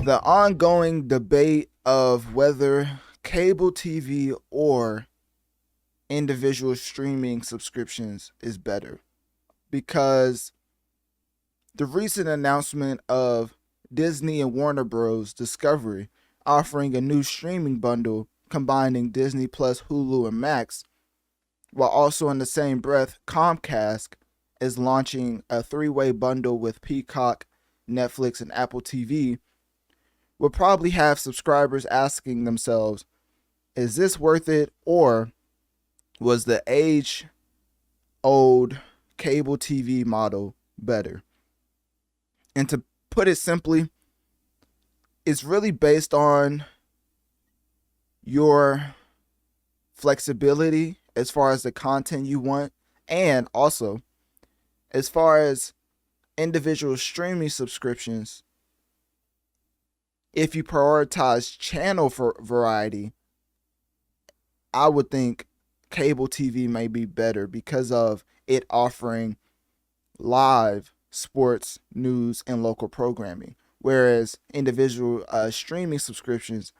The ongoing debate of whether cable TV or individual streaming subscriptions is better, because the recent announcement of Disney and Warner Bros. Discovery offering a new streaming bundle combining Disney Plus, Hulu, and Max, while also in the same breath, Comcast is launching a three-way bundle with Peacock, Netflix, and Apple TV, will probably have subscribers asking themselves, is this worth it, or was the age old cable TV model better? And to put it simply, it's really based on your flexibility as far as the content you want, and also as far as individual streaming subscriptions. If you prioritize channel for variety, I would think cable TV may be better because of it offering live sports, news, and local programming. Whereas individual streaming subscriptions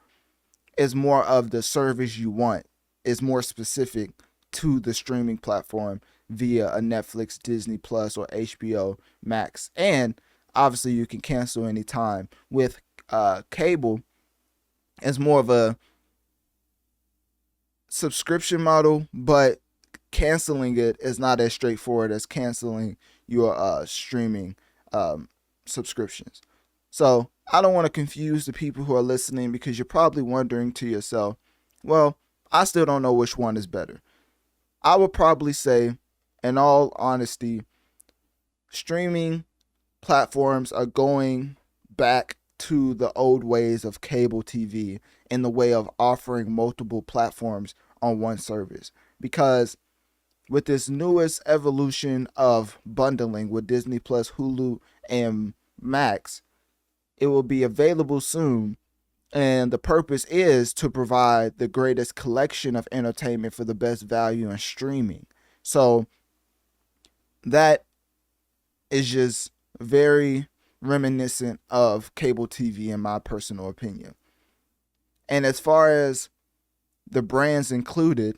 is more of the service you want, is more specific to the streaming platform via a Netflix, Disney Plus, or HBO Max. And obviously, you can cancel anytime. With cable, it's more of a subscription model, but canceling it is not as straightforward as canceling your streaming subscriptions. So I don't want to confuse the people who are listening, because you're probably wondering to yourself, well, I still don't know which one is better. I would probably say, in all honesty, streaming platforms are going back to the old ways of cable TV in the way of offering multiple platforms on one service. Because with this newest evolution of bundling with Disney Plus, Hulu, and Max, it will be available soon. And the purpose is to provide the greatest collection of entertainment for the best value in streaming. So that is just very reminiscent of cable TV, in my personal opinion. And as far as the brands included,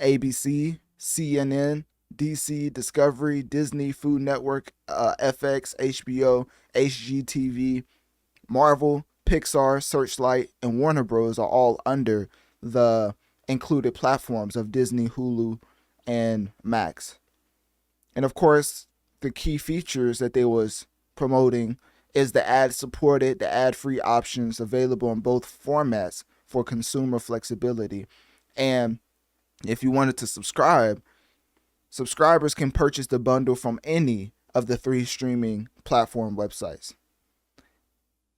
ABC, CNN, DC, Discovery, Disney, Food Network, FX, HBO, HGTV, Marvel, Pixar, Searchlight, and Warner Bros. Are all under the included platforms of Disney, Hulu, and Max. And of course, the key features that they was promoting is the ad-supported, the ad-free options available in both formats for consumer flexibility. And if you wanted to subscribe, subscribers can purchase the bundle from any of the three streaming platform websites.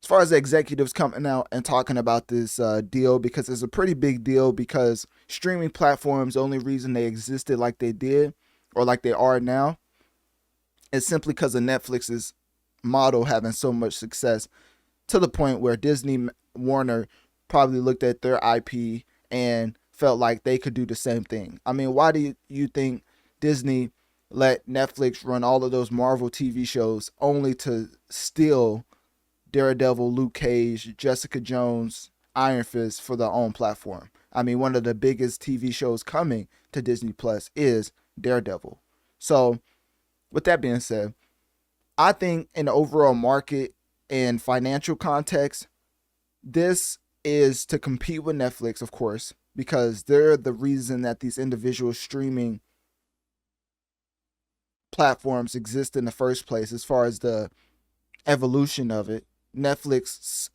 As far as the executives coming out and talking about this deal, because it's a pretty big deal, because streaming platforms, the only reason they existed like they did or like they are now is simply because of Netflix's model having so much success, to the point where Disney, Warner probably looked at their IP and felt like they could do the same thing. I mean, why do you think Disney let Netflix run all of those Marvel TV shows only to steal Daredevil, Luke Cage, Jessica Jones, Iron Fist for their own platform? I mean, one of the biggest TV shows coming to Disney Plus is Daredevil. So, with that being said, I think in the overall market and financial context, this is to compete with Netflix, of course, because they're the reason that these individual streaming platforms exist in the first place. As far as the evolution of it, Netflix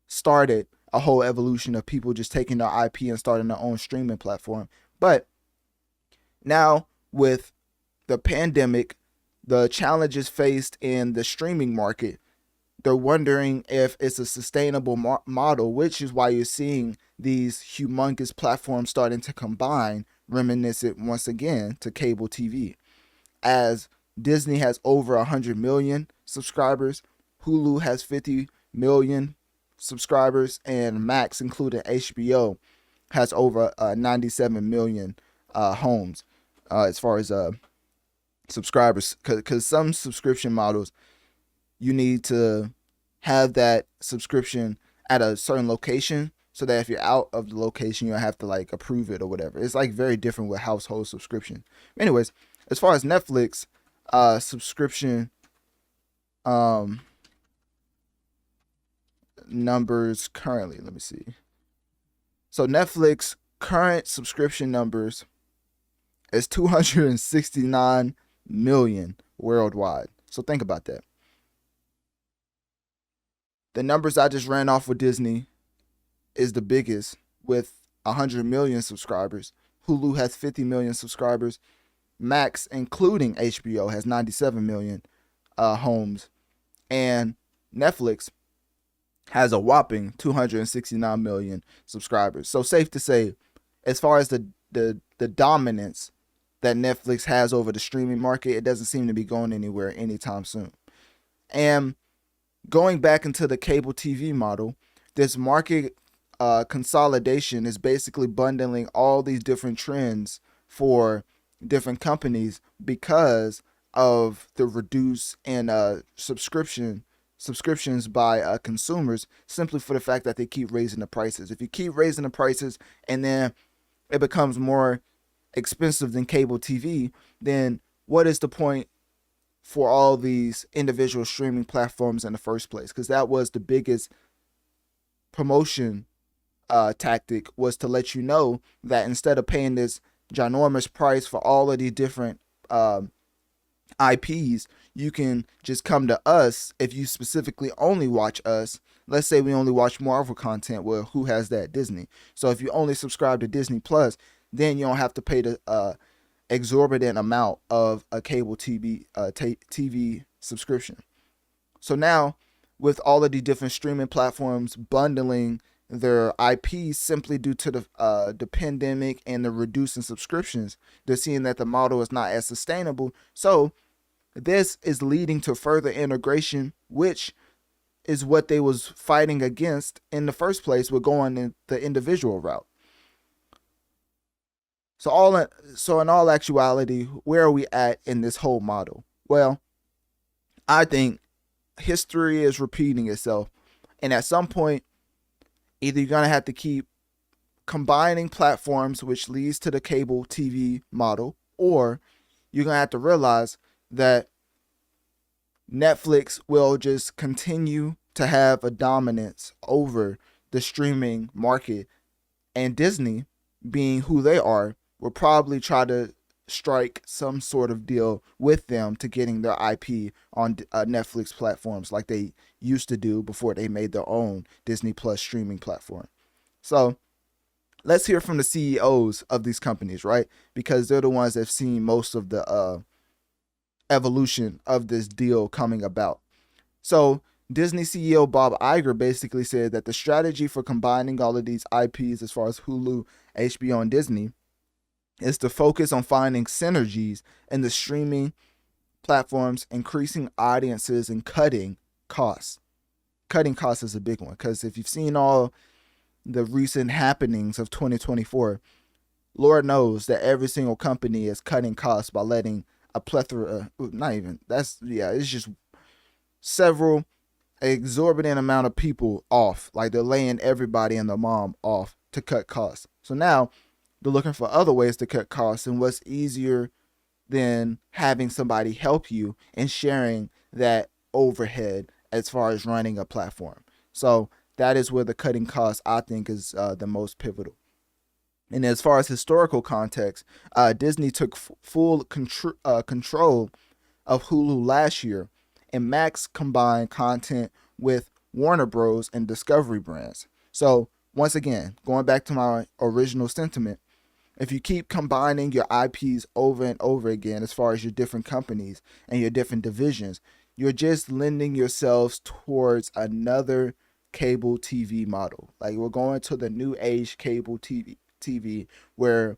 started a whole evolution of people just taking their IP and starting their own streaming platform. But now with the pandemic, the challenges faced in the streaming market, they're wondering if it's a sustainable model, which is why you're seeing these humongous platforms starting to combine, reminiscent once again to cable TV. As Disney has over 100 million subscribers, Hulu has 50 million subscribers, and Max, including HBO, has over 97 million homes as far as subscribers. Because some subscription models, you need to have that subscription at a certain location so that if you're out of the location, you don't have to like approve it or whatever. It's like very different with household subscription. Anyways, as far as Netflix subscription um numbers currently, let me see. So Netflix current subscription numbers is 269 million worldwide. So think about that. The numbers I just ran off with Disney is the biggest with 100 million subscribers. Hulu has 50 million subscribers. Max, including HBO, has 97 million homes. And Netflix has a whopping 269 million subscribers. So safe to say, as far as the dominance that Netflix has over the streaming market, it doesn't seem to be going anywhere anytime soon. And going back into the cable TV model, this market consolidation is basically bundling all these different trends for different companies because of the reduce in subscriptions by consumers, simply for the fact that they keep raising the prices. If you keep raising the prices and then it becomes more expensive than cable TV, then what is the point for all these individual streaming platforms in the first place? Because that was the biggest promotion tactic, was to let you know that instead of paying this ginormous price for all of these different IPs, you can just come to us if you specifically only watch us. Let's say we only watch Marvel content. Well, who has that? Disney. So if you only subscribe to Disney Plus, then you don't have to pay the exorbitant amount of a cable TV subscription. So now, with all of the different streaming platforms bundling their IPs simply due to the pandemic and the reducing subscriptions, they're seeing that the model is not as sustainable. So this is leading to further integration, which is what they was fighting against in the first place with going in the individual route. So in all actuality, where are we at in this whole model? Well, I think history is repeating itself, and at some point, either you're gonna have to keep combining platforms, which leads to the cable TV model, or you're gonna have to realize that Netflix will just continue to have a dominance over the streaming market, and Disney, being who they are, will probably try to strike some sort of deal with them to getting their IP on Netflix platforms like they used to do before they made their own Disney Plus streaming platform. So let's hear from the CEOs of these companies, right? Because they're the ones that have seen most of the evolution of this deal coming about. So Disney CEO Bob Iger basically said that the strategy for combining all of these IPs, as far as Hulu, HBO, and Disney, is to focus on finding synergies in the streaming platforms, increasing audiences, and cutting costs. Cutting costs is a big one, because if you've seen all the recent happenings of 2024, Lord knows that every single company is cutting costs by letting a plethora, not even, it's just several exorbitant amount of people off. Like they're laying everybody and their mom off to cut costs. So now they're looking for other ways to cut costs, and what's easier than having somebody help you and sharing that overhead as far as running a platform. So that is where the cutting costs, I think, is the most pivotal. And as far as historical context, Disney took full control of Hulu last year, and Max combined content with Warner Bros. And Discovery brands. So once again, going back to my original sentiment, if you keep combining your IPs over and over again, as far as your different companies and your different divisions, you're just lending yourselves towards another cable TV model. Like we're going to the new age cable TV where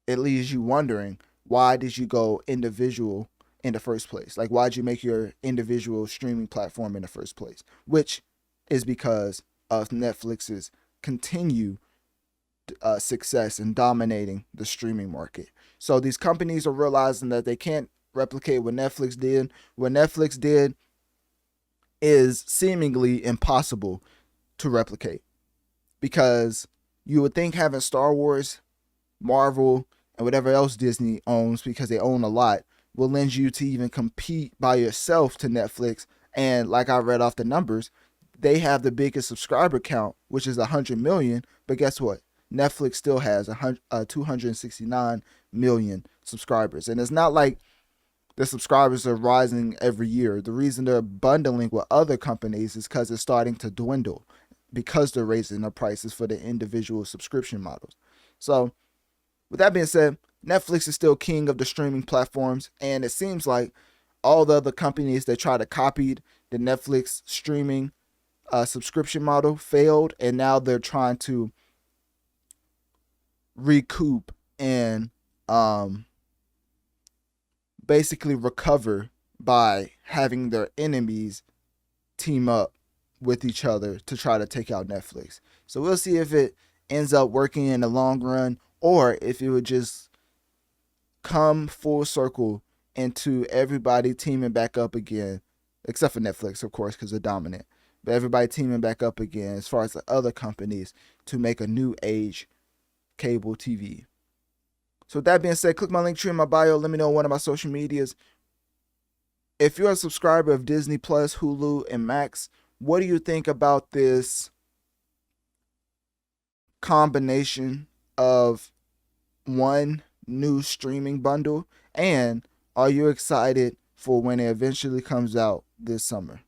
it leaves you wondering, why did you go individual in the first place? Like, why'd you make your individual streaming platform in the first place? Which is because of Netflix's continued success in dominating the streaming market. So these companies are realizing that they can't replicate what Netflix did. What Netflix did is seemingly impossible to replicate, because you would think having Star Wars, Marvel, and whatever else Disney owns, because they own a lot, will lend you to even compete by yourself to Netflix. And like I read off the numbers, they have the biggest subscriber count, which is 100 million. But guess what? Netflix still has 269 million subscribers. And it's not like the subscribers are rising every year. The reason they're bundling with other companies is because it's starting to dwindle, because they're raising the prices for the individual subscription models. So with that being said, Netflix is still king of the streaming platforms, and it seems like all the other companies that tried to copy the Netflix streaming subscription model failed, and now they're trying to recoup and basically recover by having their enemies team up with each other to try to take out Netflix. So we'll see if it ends up working in the long run, or if it would just come full circle into everybody teaming back up again, except for Netflix, of course, because they're dominant. But everybody teaming back up again as far as the other companies to make a new age cable TV. So with that being said, click my link tree in my bio. Let me know on one of my social medias. If you're a subscriber of Disney Plus, Hulu, and Max, what do you think about this combination of one new streaming bundle? And are you excited for when it eventually comes out this summer?